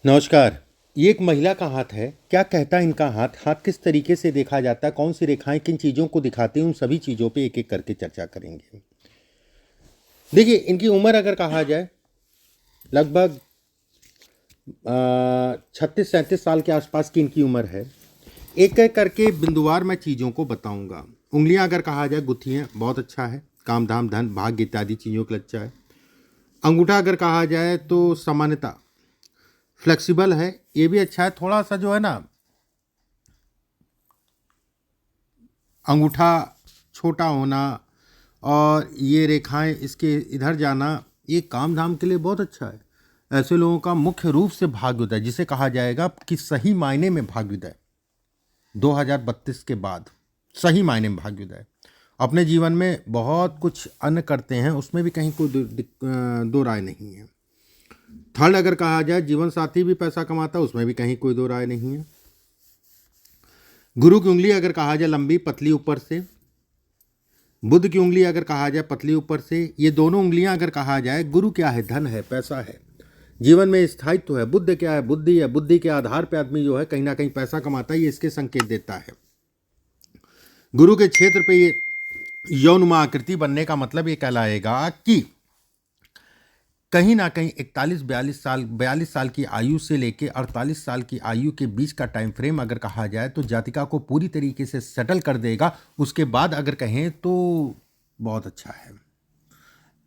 नमस्कार। ये एक महिला का हाथ है। क्या कहता है इनका हाथ? हाथ किस तरीके से देखा जाता है? कौन सी रेखाएं किन चीज़ों को दिखाती हैं? उन सभी चीज़ों पे एक एक करके चर्चा करेंगे। देखिए, इनकी उम्र अगर कहा जाए, लगभग 36-37 साल के आसपास की इनकी उम्र है। एक एक करके बिंदुवार मैं चीज़ों को बताऊंगा। उंगलियां अगर कहा जाए, गुत्थियां बहुत अच्छा है, काम धाम धन भाग्य इत्यादि चीज़ों के लिए अच्छा है। अंगूठा अगर कहा जाए तो सामान्यता फ्लेक्सिबल है, ये भी अच्छा है। थोड़ा सा जो है ना, अंगूठा छोटा होना और ये रेखाएं इसके इधर जाना, ये काम धाम के लिए बहुत अच्छा है। ऐसे लोगों का मुख्य रूप से भाग्योदय, जिसे कहा जाएगा कि सही मायने में भाग्योदय 2032 के बाद, सही मायने में भाग्योदय। अपने जीवन में बहुत कुछ अन्य करते हैं, उसमें भी कहीं कोई दो राय नहीं है। थर्ड अगर कहा जाए, जीवन साथी भी पैसा कमाता है, उसमें भी कहीं कोई दो राय नहीं है। गुरु की उंगली अगर कहा जाए लंबी पतली ऊपर से, बुध की उंगली अगर कहा जाए पतली ऊपर से, ये दोनों उंगलियां अगर कहा जाए, गुरु क्या है? धन है, पैसा है, जीवन में स्थायित्व है। बुद्ध क्या है? बुद्धि है। बुद्धि के आधार पे आदमी जो है कहीं ना कहीं पैसा कमाता है, ये इसके संकेत देता है। गुरु के क्षेत्र पे ये यौनमा आकृति बनने का मतलब ये कहलाएगा कि कहीं ना कहीं 42 साल की आयु से लेके 48 साल की आयु के बीच का टाइम फ्रेम अगर कहा जाए तो जातिका को पूरी तरीके से सेटल कर देगा। उसके बाद अगर कहें तो बहुत अच्छा है।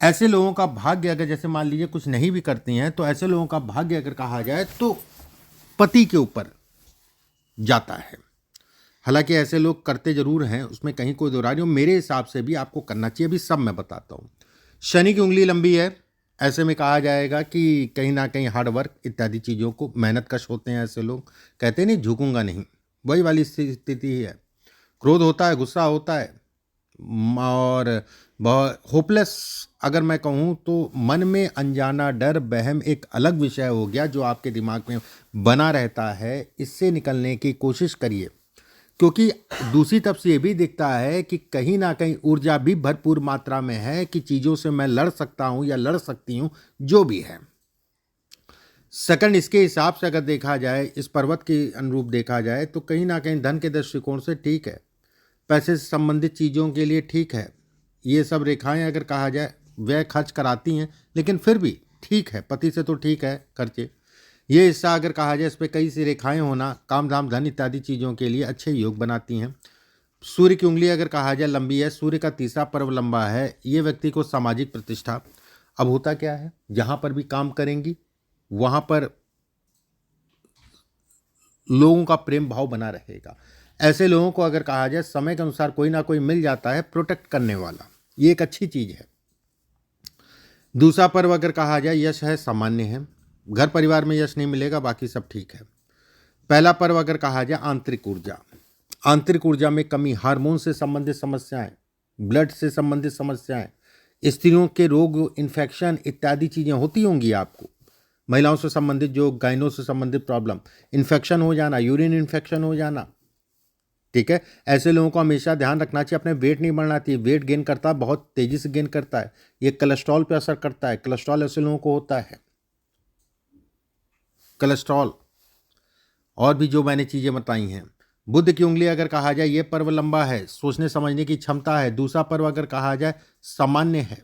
ऐसे लोगों का भाग्य अगर, जैसे मान लीजिए कुछ नहीं भी करती हैं, तो ऐसे लोगों का भाग्य अगर कहा जाए तो पति के ऊपर जाता है। हालांकि ऐसे लोग करते जरूर हैं, उसमें कहीं कोई दो राय नहीं। मेरे हिसाब से भी आपको करना चाहिए, अभी सब मैं बताता हूँ। शनि की उंगली लंबी है, ऐसे में कहा जाएगा कि कहीं ना कहीं हार्ड वर्क इत्यादि चीज़ों को, मेहनत कश होते हैं ऐसे लोग। कहते नहीं झुकूंगा नहीं, वही वाली स्थिति ही है। क्रोध होता है, गुस्सा होता है, और बहुत होपलेस अगर मैं कहूँ तो मन में अनजाना डर बहम एक अलग विषय हो गया जो आपके दिमाग में बना रहता है। इससे निकलने की कोशिश करिए, क्योंकि दूसरी तरफ से ये भी दिखता है कि कहीं ना कहीं ऊर्जा भी भरपूर मात्रा में है कि चीज़ों से मैं लड़ सकता हूँ या लड़ सकती हूँ, जो भी है। सेकंड, इसके हिसाब से अगर देखा जाए, इस पर्वत के अनुरूप देखा जाए तो कहीं ना कहीं धन के दृष्टिकोण से ठीक है, पैसे से संबंधित चीज़ों के लिए ठीक है। ये सब रेखाएं अगर कहा जाए व्यय खर्च कराती हैं, लेकिन फिर भी ठीक है, पति से तो ठीक है खर्चे। ये हिस्सा अगर कहा जाए, इस पर कई सी रेखाएं होना काम धाम धन इत्यादि चीज़ों के लिए अच्छे योग बनाती हैं। सूर्य की उंगली अगर कहा जाए लंबी है, सूर्य का तीसरा पर्व लंबा है, ये व्यक्ति को सामाजिक प्रतिष्ठा। अब होता क्या है, जहाँ पर भी काम करेंगी वहाँ पर लोगों का प्रेम भाव बना रहेगा। ऐसे लोगों को अगर कहा जाए समय के अनुसार कोई ना कोई मिल जाता है प्रोटेक्ट करने वाला, ये एक अच्छी चीज़ है। दूसरा पर्व अगर कहा जाए यश है, सामान्य है, घर परिवार में यश नहीं मिलेगा, बाकी सब ठीक है। पहला पर्व अगर कहा जाए आंतरिक ऊर्जा, आंतरिक ऊर्जा में कमी, हार्मोन से संबंधित समस्याएं, ब्लड से संबंधित समस्याएं, स्त्रियों के रोग, इन्फेक्शन इत्यादि चीज़ें होती होंगी आपको। महिलाओं से संबंधित जो गाइनो से संबंधित प्रॉब्लम, इन्फेक्शन हो जाना, यूरिन इन्फेक्शन हो जाना, ठीक है। ऐसे लोगों को हमेशा ध्यान रखना चाहिए, अपने वेट नहीं बढ़ना चाहिए। वेट गेन करता है, बहुत तेजी से गेन करता है, ये कोलेस्ट्रॉल पे असर करता है। कोलेस्ट्रॉल ऐसे लोगों को होता है, कोलेस्ट्रॉल, और भी जो मैंने चीज़ें बताई हैं। बुध की उंगली अगर कहा जाए, ये पर्व लंबा है, सोचने समझने की क्षमता है। दूसरा पर्व अगर कहा जाए सामान्य है।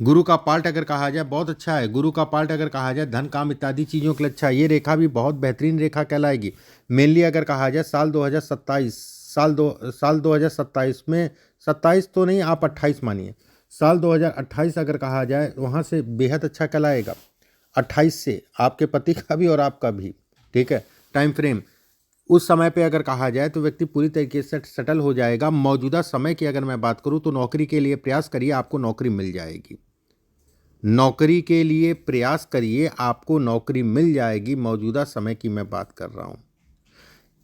गुरु का पार्ट अगर कहा जाए बहुत अच्छा है। गुरु का पार्ट अगर कहा जाए धन काम इत्यादि चीज़ों के लिए अच्छा है। ये रेखा भी बहुत बेहतरीन रेखा कहलाएगी। मेनली अगर कहा जाए साल 2027, साल 2027 में, 27 तो नहीं, आप 28 मानिए, साल 2028 अगर कहा जाए वहाँ से बेहद अच्छा कहलाएगा। 28 से आपके पति का भी और आपका भी, ठीक है, टाइम फ्रेम उस समय पे अगर कहा जाए तो व्यक्ति पूरी तरीके से सेटल हो जाएगा। मौजूदा समय की अगर मैं बात करूं तो नौकरी के लिए प्रयास करिए, आपको नौकरी मिल जाएगी। नौकरी के लिए प्रयास करिए, आपको नौकरी मिल जाएगी। मौजूदा समय की मैं बात कर रहा हूँ।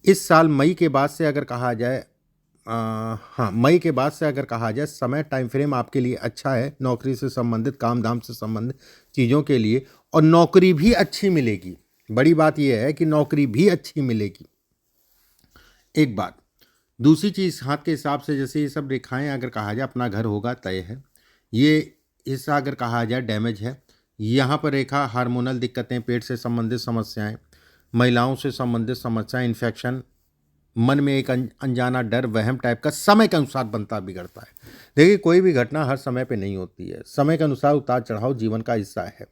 इस साल मई के बाद से अगर कहा जाए, हाँ, मई के बाद से अगर कहा जाए समय टाइम फ्रेम आपके लिए अच्छा है, नौकरी से संबंधित, काम धाम से संबंधित चीज़ों के लिए। और नौकरी भी अच्छी मिलेगी। बड़ी बात यह है कि नौकरी भी अच्छी मिलेगी, एक बात। दूसरी चीज़, हाथ के हिसाब से जैसे ये सब रेखाएं अगर कहा जाए, अपना घर होगा तय है। ये हिस्सा अगर कहा जाए डैमेज है, यहाँ पर रेखा हार्मोनल दिक्कतें, पेट से संबंधित समस्याएं, महिलाओं से संबंधित समस्याएं, इन्फेक्शन, मन में एक अनजाना डर, वहम टाइप का समय के अनुसार बनता बिगड़ता है। देखिए, कोई भी घटना हर समय पे नहीं होती है, समय के अनुसार उतार चढ़ाव जीवन का हिस्सा है।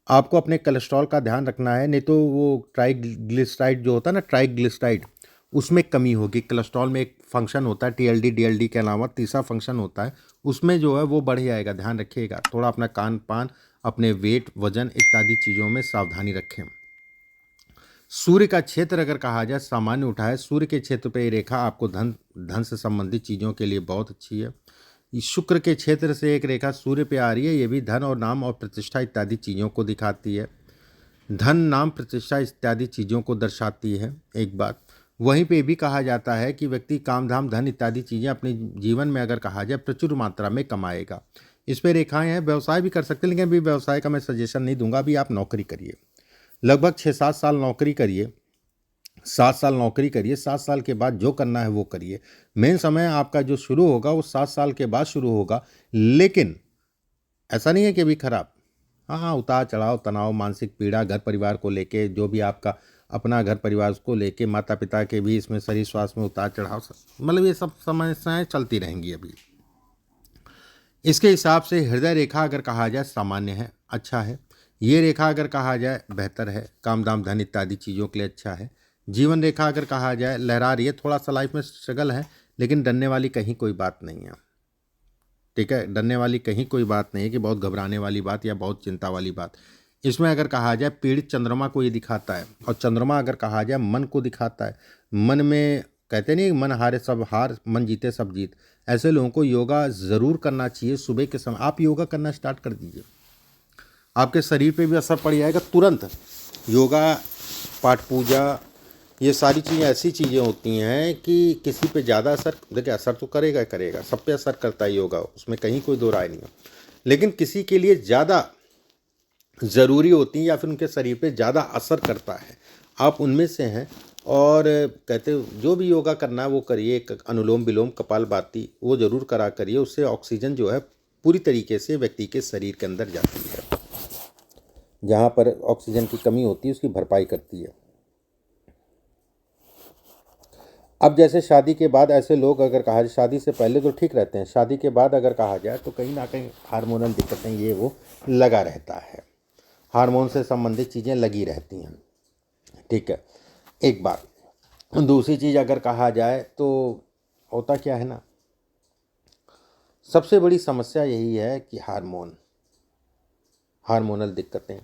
आपको अपने कोलेस्ट्रॉल का ध्यान रखना है, नहीं तो वो ट्राइग्लिसराइड जो होता है ना, ट्राइग्लिसराइड, उसमें कमी होगी। कोलेस्ट्रॉल में एक फंक्शन होता है टीएलडी डीएलडी के अलावा तीसरा फंक्शन होता है, उसमें जो है वो बढ़ जाएगा, ध्यान रखिएगा। थोड़ा अपना खान पान, अपने वेट, वजन इत्यादि चीज़ों में सावधानी रखें। सूर्य का क्षेत्र अगर कहा जाए सामान्य उठाए, सूर्य के क्षेत्र पे ये रेखा आपको धन से संबंधित चीज़ों के लिए बहुत अच्छी है। शुक्र के क्षेत्र से एक रेखा सूर्य पे आ रही है, ये भी धन और नाम और प्रतिष्ठा इत्यादि चीज़ों को दिखाती है। धन, नाम, प्रतिष्ठा इत्यादि चीज़ों को दर्शाती है एक बात। वहीं पे भी कहा जाता है कि व्यक्ति काम धाम धन इत्यादि चीज़ें अपने जीवन में अगर कहा जाए प्रचुर मात्रा में कमाएगा। इस पर रेखाएं हैं। व्यवसाय भी कर सकते हैं, लेकिन अभी व्यवसाय का मैं सजेशन नहीं दूंगा। अभी आप नौकरी करिए, लगभग 6-7 साल नौकरी करिए, 7 साल नौकरी करिए, 7 साल के बाद जो करना है वो करिए। मेन समय आपका जो शुरू होगा वो 7 साल के बाद शुरू होगा, लेकिन ऐसा नहीं है कि अभी खराब। हाँ, उतार चढ़ाव, तनाव, मानसिक पीड़ा, घर परिवार को लेके, जो भी आपका अपना घर परिवार को लेके, माता पिता के भी इसमें शरीर स्वास्थ्य में उतार चढ़ाव, मतलब ये सब समस्याएं चलती रहेंगी अभी। इसके हिसाब से हृदय रेखा अगर कहा जाए सामान्य है, अच्छा है। ये रेखा अगर कहा जाए बेहतर है, काम दाम धन इत्यादि चीज़ों के लिए अच्छा है। जीवन रेखा अगर कहा जाए लहरा रही है, थोड़ा सा लाइफ में स्ट्रगल है, लेकिन डरने वाली कहीं कोई बात नहीं है। ठीक है, डरने वाली कहीं कोई बात नहीं है कि बहुत घबराने वाली बात या बहुत चिंता वाली बात। इसमें अगर कहा जाए पीड़ित चंद्रमा को ये दिखाता है, और चंद्रमा अगर कहा जाए मन को दिखाता है। मन में कहते नहीं, मन हारे सब हार, मन जीते सब जीत। ऐसे लोगों को योगा ज़रूर करना चाहिए। सुबह के समय आप योगा करना स्टार्ट कर दीजिए, आपके शरीर पे भी असर पड़ जाएगा तुरंत। योगा, पाठ पूजा, ये सारी चीज़ें ऐसी चीज़ें होती हैं कि किसी पे ज़्यादा असर, देखिए असर तो करेगा करेगा, सब पे असर करता है योगा, उसमें कहीं कोई दो राय नहीं है, लेकिन किसी के लिए ज़्यादा ज़रूरी होती हैं या फिर उनके शरीर पे ज़्यादा असर करता है। आप उनमें से हैं, और कहते जो भी योगा करना है वो करिए। अनुलोम विलोम, कपालभाति वो ज़रूर करा करिए, उससे ऑक्सीजन जो है पूरी तरीके से व्यक्ति के शरीर के अंदर जाती है, जहाँ पर ऑक्सीजन की कमी होती है उसकी भरपाई करती है। अब जैसे शादी के बाद ऐसे लोग अगर कहा जाए, शादी से पहले तो ठीक रहते हैं, शादी के बाद अगर कहा जाए तो कहीं ना कहीं हार्मोनल दिक्कतें ये वो लगा रहता है, हार्मोन से संबंधित चीज़ें लगी रहती हैं। ठीक है, एक बात। दूसरी चीज़ अगर कहा जाए तो होता क्या है ना, सबसे बड़ी समस्या यही है कि हार्मोनल दिक्कतें।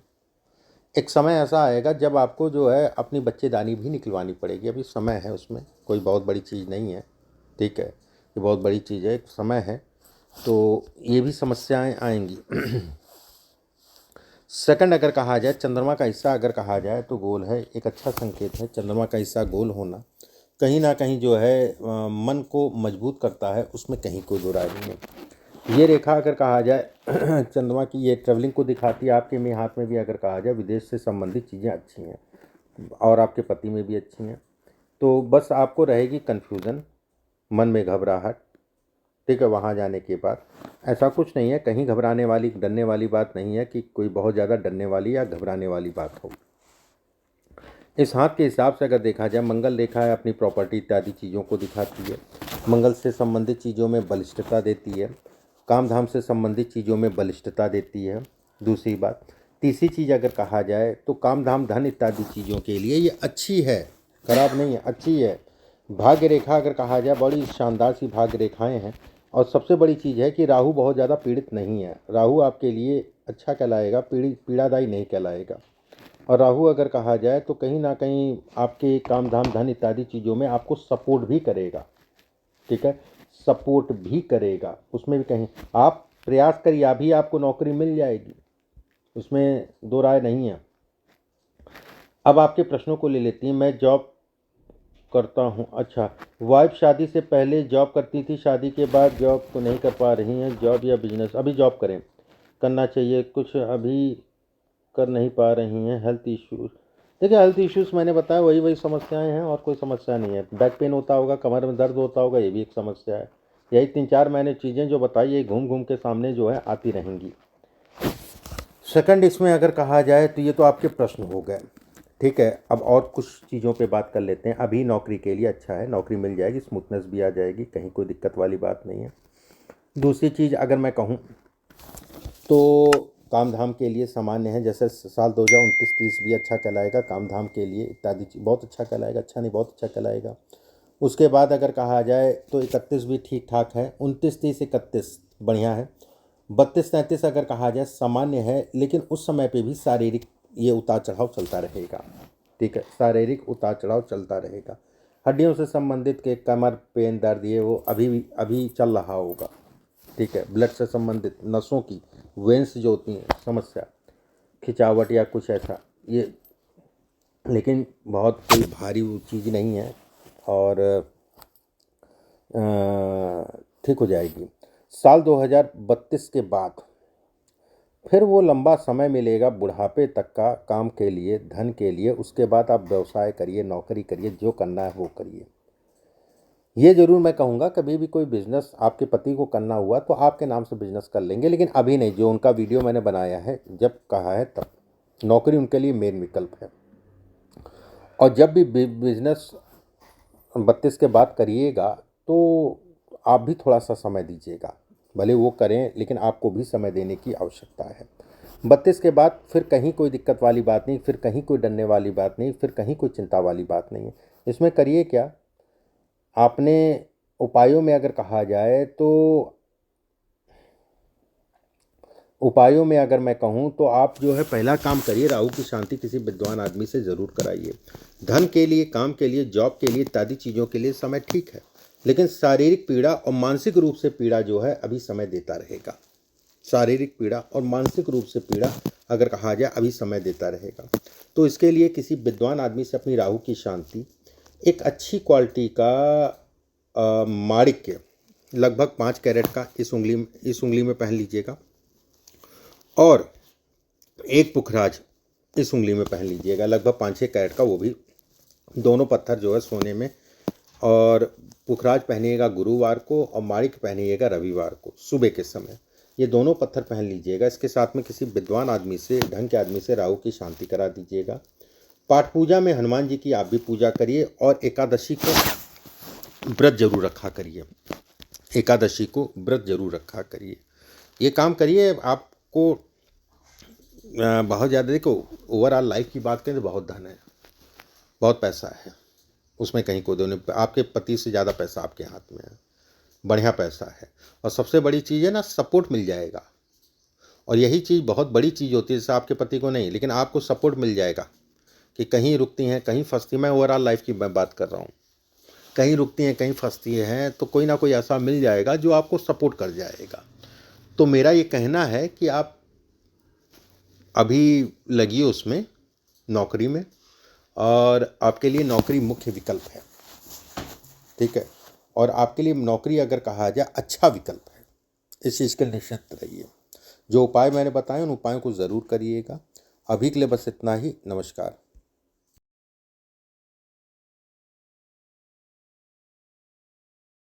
एक समय ऐसा आएगा जब आपको जो है अपनी बच्चेदानी भी निकलवानी पड़ेगी। अभी समय है, उसमें कोई बहुत बड़ी चीज़ नहीं है। ठीक है, ये बहुत बड़ी चीज़ है, एक समय है, तो ये भी समस्याएं आएंगी। सेकंड अगर कहा जाए, चंद्रमा का हिस्सा अगर कहा जाए तो गोल है, एक अच्छा संकेत है। चंद्रमा का हिस्सा गोल होना कहीं ना कहीं जो है मन को मजबूत करता है, उसमें कहीं कोई दो राय नहीं है। ये रेखा अगर कहा जाए चंद्रमा की, ये ट्रेवलिंग को दिखाती है। आपके में हाथ में भी अगर कहा जाए विदेश से संबंधित चीज़ें अच्छी हैं, और आपके पति में भी अच्छी हैं। तो बस आपको रहेगी कन्फ्यूज़न, मन में घबराहट। ठीक है, वहाँ जाने के बाद ऐसा कुछ नहीं है, कहीं घबराने वाली डरने वाली बात नहीं है कि कोई बहुत ज़्यादा डरने वाली या घबराने वाली बात हो। इस हाथ के हिसाब से अगर देखा जाए, मंगल रेखा है, अपनी प्रॉपर्टी इत्यादि चीज़ों को दिखाती है। मंगल से संबंधित चीज़ों में बलिष्ठता देती है, काम धाम से संबंधित चीज़ों में बलिष्ठता देती है। दूसरी बात, तीसरी चीज़ अगर कहा जाए तो काम धाम धन इत्यादि चीज़ों के लिए ये अच्छी है, खराब नहीं है, अच्छी है। भाग्य रेखा अगर कहा जाए, बड़ी शानदार सी भाग्य रेखाएं हैं। और सबसे बड़ी चीज़ है कि राहु बहुत ज़्यादा पीड़ित नहीं है। राहु आपके लिए अच्छा कहलाएगा, पीड़ादायी नहीं कहलाएगा। और राहु अगर कहा जाए तो कहीं ना कहीं आपके काम धाम धन इत्यादि चीज़ों में आपको सपोर्ट भी करेगा। ठीक है, सपोर्ट भी करेगा, उसमें भी कहीं आप प्रयास करिए, अभी आपको नौकरी मिल जाएगी, उसमें दो राय नहीं है। अब आपके प्रश्नों को ले लेती हैं। मैं जॉब करता हूँ। अच्छा, वाइफ शादी से पहले जॉब करती थी, शादी के बाद जॉब तो नहीं कर पा रही हैं, जॉब या बिजनेस अभी जॉब करना चाहिए, कुछ अभी कर नहीं पा रही हैं। हेल्थ इश्यूज, देखिए हेल्थ इश्यूज मैंने बताया, वही समस्याएं हैं, और कोई समस्या नहीं है। बैक पेन होता होगा, कमर में दर्द होता होगा, ये भी एक समस्या है। यही 3-4 मैंने चीज़ें जो बताई, ये घूम घूम के सामने जो है आती रहेंगी। सेकंड इसमें अगर कहा जाए तो ये तो आपके प्रश्न हो गए। ठीक है, अब और कुछ चीज़ों पे बात कर लेते हैं। अभी नौकरी के लिए अच्छा है, नौकरी मिल जाएगी, स्मूथनेस भी आ जाएगी, कहीं कोई दिक्कत वाली बात नहीं है। दूसरी चीज़ अगर मैं कहूँ तो काम धाम के लिए सामान्य है, जैसे साल 2029-30 भी अच्छा कहलाएगा काम धाम के लिए इत्यादि बहुत अच्छा कहलाएगा, अच्छा नहीं बहुत अच्छा कहलाएगा। उसके बाद अगर कहा जाए तो 31 भी ठीक ठाक है, 29-30-31 बढ़िया है। 32-33 अगर कहा जाए सामान्य है, लेकिन उस समय पे भी शारीरिक ये उतार चढ़ाव चलता रहेगा। ठीक है, शारीरिक उतार चढ़ाव चलता रहेगा। हड्डियों से संबंधित के कमर पेन दर्द ये वो अभी चल रहा होगा। ठीक है, ब्लड से संबंधित नसों की वेंस जो होती हैं समस्या, खिंचावट या कुछ ऐसा ये, लेकिन बहुत कोई भारी चीज़ नहीं है और ठीक हो जाएगी। साल 2032 के बाद फिर वो लंबा समय मिलेगा बुढ़ापे तक का काम के लिए, धन के लिए। उसके बाद आप व्यवसाय करिए, नौकरी करिए, जो करना है वो करिए। ये ज़रूर मैं कहूँगा कभी भी कोई बिज़नेस आपके पति को करना हुआ तो आपके नाम से बिज़नेस कर लेंगे, लेकिन अभी नहीं। जो उनका वीडियो मैंने बनाया है, जब कहा है तब नौकरी उनके लिए मेन विकल्प है। और जब भी बिज़नेस 32 के बाद करिएगा तो आप भी थोड़ा सा समय दीजिएगा, भले वो करें लेकिन आपको भी समय देने की आवश्यकता है। 32 के बाद फिर कहीं कोई दिक्कत वाली बात नहीं, फिर कहीं कोई डरने वाली बात नहीं, फिर कहीं कोई चिंता वाली बात नहीं है। इसमें करिए क्या, आपने उपायों में अगर कहा जाए तो उपायों में अगर मैं कहूँ तो आप जो है पहला काम करिए, राहु की शांति किसी विद्वान आदमी से ज़रूर कराइए। धन के लिए, काम के लिए, जॉब के लिए इत्यादि चीज़ों के लिए समय ठीक है, लेकिन शारीरिक पीड़ा और मानसिक रूप से पीड़ा जो है अभी समय देता रहेगा। शारीरिक पीड़ा और मानसिक रूप से पीड़ा अगर कहा जाए अभी समय देता रहेगा। तो इसके लिए किसी विद्वान आदमी से अपनी राहु की शांति, एक अच्छी क्वालिटी का माणिक्य लगभग 5 कैरेट का इस उंगली में पहन लीजिएगा, और एक पुखराज इस उंगली में पहन लीजिएगा लगभग 5-6 कैरेट का, वो भी दोनों पत्थर जो है सोने में। और पुखराज पहनिएगा गुरुवार को और माणिक्य पहनिएगा रविवार को सुबह के समय। ये दोनों पत्थर पहन लीजिएगा। इसके साथ में किसी विद्वान आदमी से, ढंग के आदमी से राहु की शांति करा दीजिएगा। पाठ पूजा में हनुमान जी की आप भी पूजा करिए, और एकादशी को व्रत जरूर रखा करिए। एकादशी को व्रत जरूर रखा करिए। ये काम करिए, आपको बहुत ज़्यादा, देखो ओवरऑल लाइफ की बात करें तो बहुत धन है, बहुत पैसा है, उसमें कहीं कोई दो नहीं। आपके पति से ज़्यादा पैसा आपके हाथ में है, बढ़िया पैसा है। और सबसे बड़ी चीज़ है ना, सपोर्ट मिल जाएगा। और यही चीज़ बहुत बड़ी चीज़ होती है, जैसे आपके पति को नहीं, लेकिन आपको सपोर्ट मिल जाएगा कि कहीं रुकती हैं कहीं फंसती। मैं ओवरऑल लाइफ की बात कर रहा हूँ, कहीं रुकती हैं कहीं फंसती हैं, तो कोई ना कोई ऐसा मिल जाएगा जो आपको सपोर्ट कर जाएगा। तो मेरा ये कहना है कि आप अभी लगिए उसमें, नौकरी में, और आपके लिए नौकरी मुख्य विकल्प है। ठीक है, और आपके लिए नौकरी अगर कहा जाए अच्छा विकल्प है, इस चीज़ के निश्चित रहिए। जो उपाय मैंने बताए उन उपायों को ज़रूर करिएगा। अभी के लिए बस इतना ही। नमस्कार।